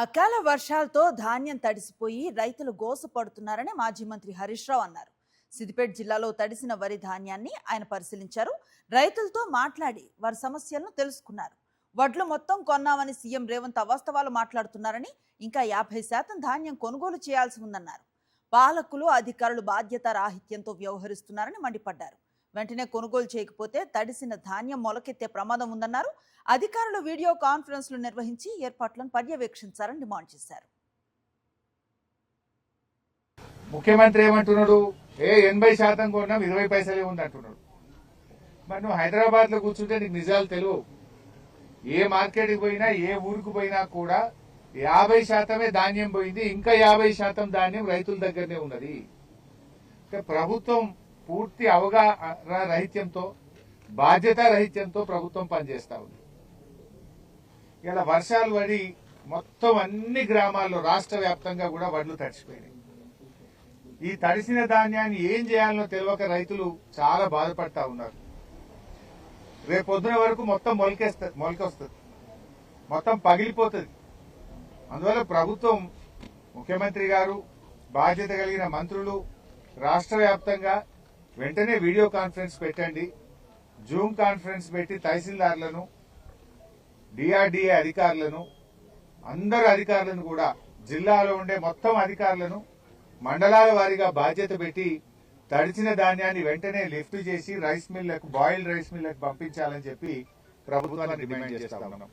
అకాల వర్షాలతో ధాన్యం తడిసిపోయి రైతులు గోసపడుతున్నారని మాజీ మంత్రి హరీష్ రావు అన్నారు. సిద్దిపేట జిల్లాలో తడిసిన వరి ధాన్యాన్ని ఆయన పరిశీలించారు. రైతులతో మాట్లాడి వారి సమస్యలను తెలుసుకున్నారు. వడ్లు మొత్తం కొన్నామని సీఎం రేవంత్ అవాస్తవాలు మాట్లాడుతున్నారని, ఇంకా 50% ధాన్యం కొనుగోలు చేయాల్సి ఉందన్నారు. పాలకులు అధికారులు బాధ్యత రాహిత్యంతో వ్యవహరిస్తున్నారని మండిపడ్డారు. వెంటనే కొనుగోలు చేయకపోతే తడిసిన ధాన్యం మొలకెత్తే ప్రమాదం ఉందన్నారు. అధికారులు వీడియో కాన్ఫరెన్స్లు నిర్వహించి ఏర్పాట్లను పర్యవేక్షించాలని డిమాండ్ చేశారు. ముఖ్యమంత్రి ఏమంటున్నాడు? 80% కొన్నాం, 20 పైసలే ఉంది అంటున్నాడు. మరి నువ్వు హైదరాబాద్ లో కూర్చుంటే నీకు నిజాలు తెలియవు. ఏ మార్కెట్కి పోయినా, ఏ ఊరికి పోయినా కూడా 50% ధాన్యం పోయింది, ఇంకా 50% ధాన్యం రైతుల దగ్గరనే ఉన్నది. ప్రభుత్వం పూర్తి అవగాహన రహిత్యంతో, బాధ్యత రహిత్యంతో ప్రభుత్వం పనిచేస్తా ఉంది. ఇలా వర్షాలు పడి మొత్తం అన్ని గ్రామాల్లో రాష్ట్ర వ్యాప్తంగా కూడా వడ్లు తడిసిపోయినాయి. ఈ తడిసిన ధాన్యాన్ని ఏం చేయాలనో తెలియక రైతులు చాలా బాధపడతా ఉన్నారు. రేపు పొద్దున వరకు మొత్తం మొలకొస్తుంది, మొత్తం పగిలిపోతుంది. అందువల్ల ప్రభుత్వం, ముఖ్యమంత్రి గారు, బాధ్యత కలిగిన మంత్రులు రాష్ట్ర వ్యాప్తంగా వెంటనే వీడియో కాన్ఫరెన్స్ పెట్టండి. జూమ్ కాన్ఫరెన్స్ పెట్టి తహసీల్దార్లను, డిఆర్డీఏ అధికారులను, అందరు అధికారులను కూడా, జిల్లాలో ఉండే మొత్తం అధికారులను మండలాల వారీగా బాధ్యత పెట్టి తడిచిన ధాన్యాన్ని వెంటనే లిఫ్ట్ చేసి రైస్ మిల్లకు, బాయిల్డ్ రైస్ మిల్లకు పంపించాలని చెప్పి ప్రభుత్వాన్ని డిమాండ్ చేస్తా ఉన్నాం.